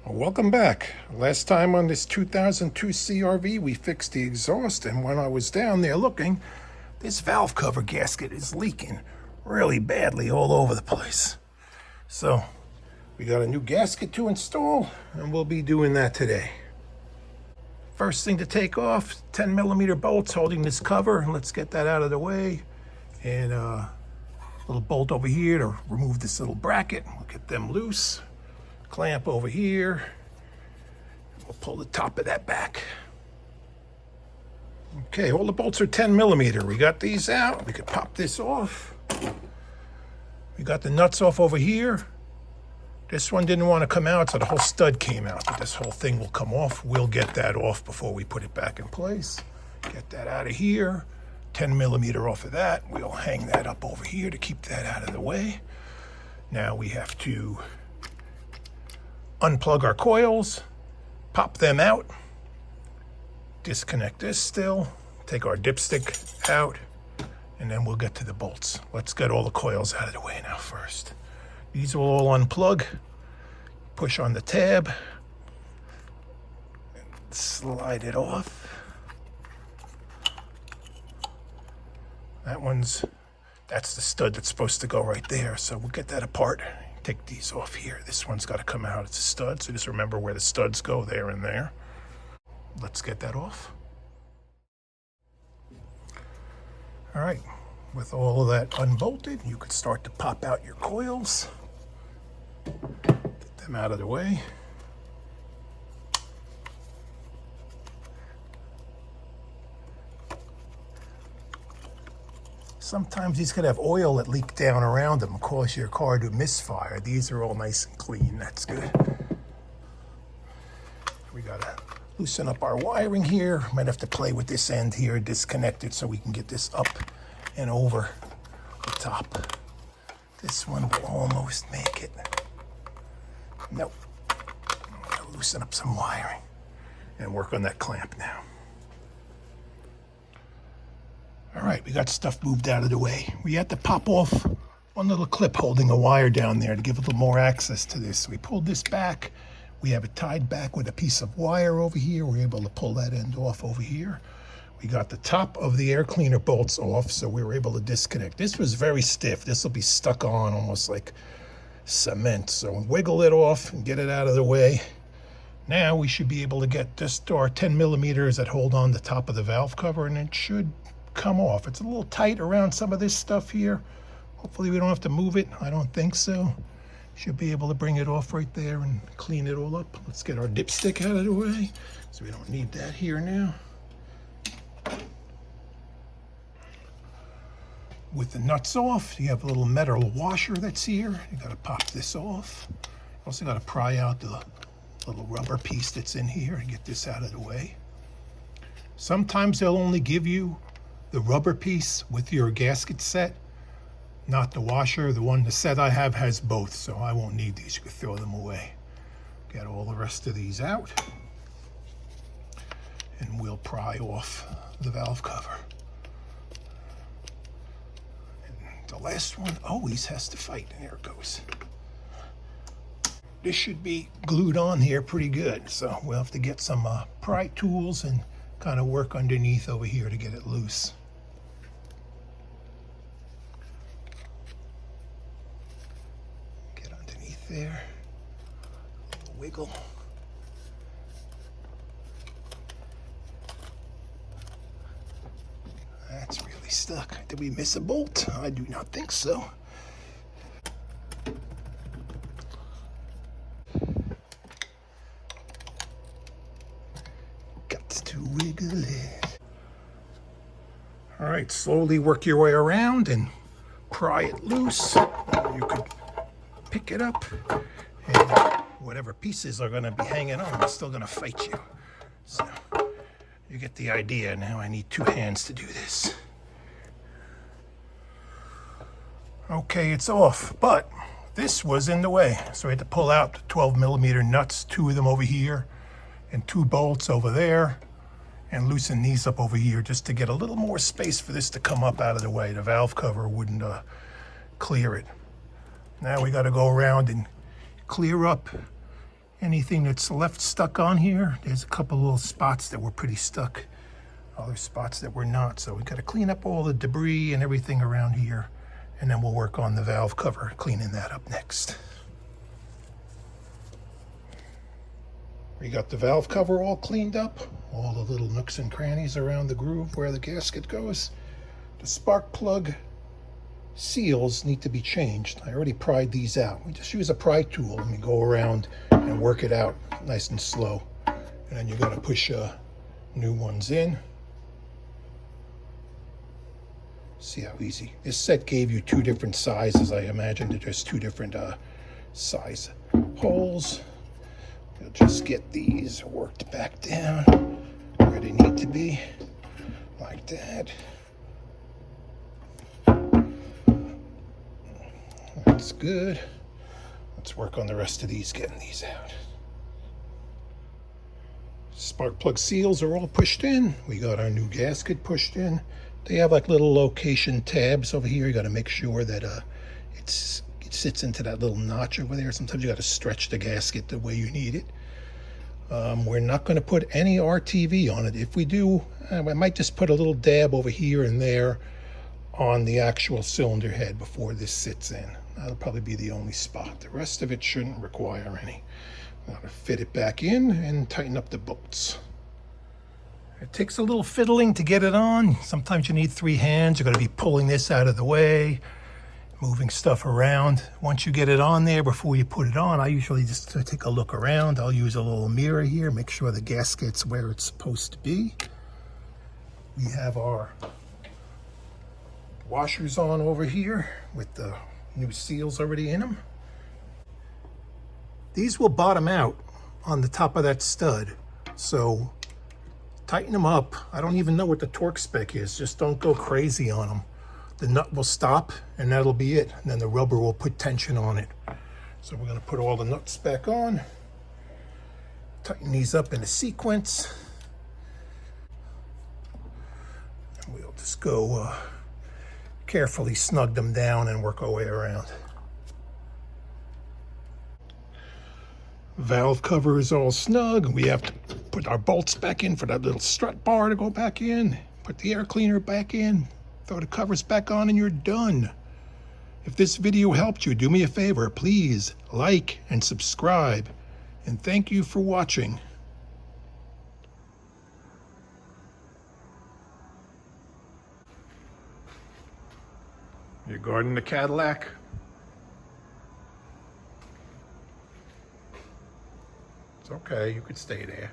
Welcome back. Last time on this 2002 CRV, we fixed the exhaust, and when I was down there looking, this valve cover gasket is leaking really badly all over the place. So we got a new gasket to install, and we'll be doing that today. First thing to take off, 10mm bolts holding this cover, and let's get that out of the way. And a little bolt over here to remove this little bracket. We'll get them loose. Clamp over here. We'll pull the top of that back. Okay, all the bolts are 10mm. We got these out. We could pop this off. We got the nuts off over here. This one didn't want to come out, so the whole stud came out. But this whole thing will come off. We'll get that off before we put it back in place. Get that out of here. 10mm off of that. We'll hang that up over here to keep that out of the way. Now we have to unplug our coils, pop them out, disconnect this still, take our dipstick out, and then we'll get to the bolts. Let's get all the coils out of the way now first. These will all unplug, push on the tab, and slide it off. That's the stud that's supposed to go right there, so we'll get that apart. Take these off here. This one's got to come out. It's a stud, so just remember where the studs go, there and there. Let's get that off. All right, with all of that unbolted, you could start to pop out your coils. Get them out of the way. Sometimes these could have oil that leak down around them and cause your car to misfire. These are all nice and clean. That's good. We gotta loosen up our wiring here. Might have to play with this end here, disconnect it so we can get this up and over the top. This one will almost make it. Nope. I'm gonna loosen up some wiring and work on that clamp now. All right, we got stuff moved out of the way. We had to pop off one little clip holding a wire down there to give a little more access to this. So we pulled this back. We have it tied back with a piece of wire over here. We're able to pull that end off over here. We got the top of the air cleaner bolts off, so we were able to disconnect. This was very stiff. This will be stuck on almost like cement. So wiggle it off and get it out of the way. Now we should be able to get just our 10mm that hold on the top of the valve cover, and it should come off. It's a little tight around some of this stuff here. Hopefully we don't have to move it. I don't think so. Should be able to bring it off right there and clean it all up. Let's get our dipstick out of the way, so we don't need that here now. With the nuts off, you have a little metal washer that's here. You got to pop this off. Also got to pry out the little rubber piece that's in here and get this out of the way. Sometimes they'll only give you the rubber piece with your gasket set, not the washer. The set I have has both, so I won't need these. You can throw them away. Get all the rest of these out, and we'll pry off the valve cover. And the last one always has to fight, and there it goes. This should be glued on here pretty good, so we'll have to get some pry tools and kind of work underneath over here to get it loose. Get underneath there, a little wiggle. That's really stuck. Did we miss a bolt? I do not think so. Wiggle it. All right, slowly work your way around and pry it loose. You could pick it up, and whatever pieces are going to be hanging on are still going to fight you. So you get the idea. Now I need two hands to do this. Okay, it's off, but this was in the way, so we had to pull out the 12mm nuts, two of them over here and two bolts over there, and loosen these up over here just to get a little more space for this to come up out of the way. The valve cover wouldn't clear it. Now we got to go around and clear up anything that's left stuck on here. There's a couple little spots that were pretty stuck, other spots that were not. So we got to clean up all the debris and everything around here, and then we'll work on the valve cover, cleaning that up next. We got the valve cover all cleaned up, all the little nooks and crannies around the groove where the gasket goes. The spark plug seals need to be changed. I already pried these out. We just use a pry tool and we go around and work it out nice and slow. And then you got to push new ones in. See how easy. This set gave you two different sizes. I imagine that there's two different size holes. We'll just get these worked back down where they need to be, like that. That's good. Let's work on the rest of these, getting these out. Spark plug seals are all pushed in. We got our new gasket pushed in. They have like little location tabs over here. You got to make sure that it sits into that little notch over there. Sometimes you got to stretch the gasket the way you need it. We're not going to put any RTV on it. If we do, I might just put a little dab over here and there on the actual cylinder head before this sits in. That'll probably be the only spot. The rest of it shouldn't require any. I'm going to fit it back in and tighten up the bolts. It takes a little fiddling to get it on. Sometimes you need 3 hands. You're going to be pulling this out of the way, moving stuff around. Once you get it on there, before you put it on, I usually just take a look around. I'll use a little mirror here, make sure the gasket's where it's supposed to be. We have our washers on over here with the new seals already in them. These will bottom out on the top of that stud, so tighten them up. I don't even know what the torque spec is. Just don't go crazy on them. The nut will stop and that'll be it. And then the rubber will put tension on it. So we're going to put all the nuts back on. Tighten these up in a sequence. And we'll just go carefully snug them down and work our way around. Valve cover is all snug. We have to put our bolts back in for that little strut bar to go back in. Put the air cleaner back in. Throw the covers back on and you're done. If this video helped you, do me a favor. Please like and subscribe. And thank you for watching. You're guarding the Cadillac? It's okay, you could stay there.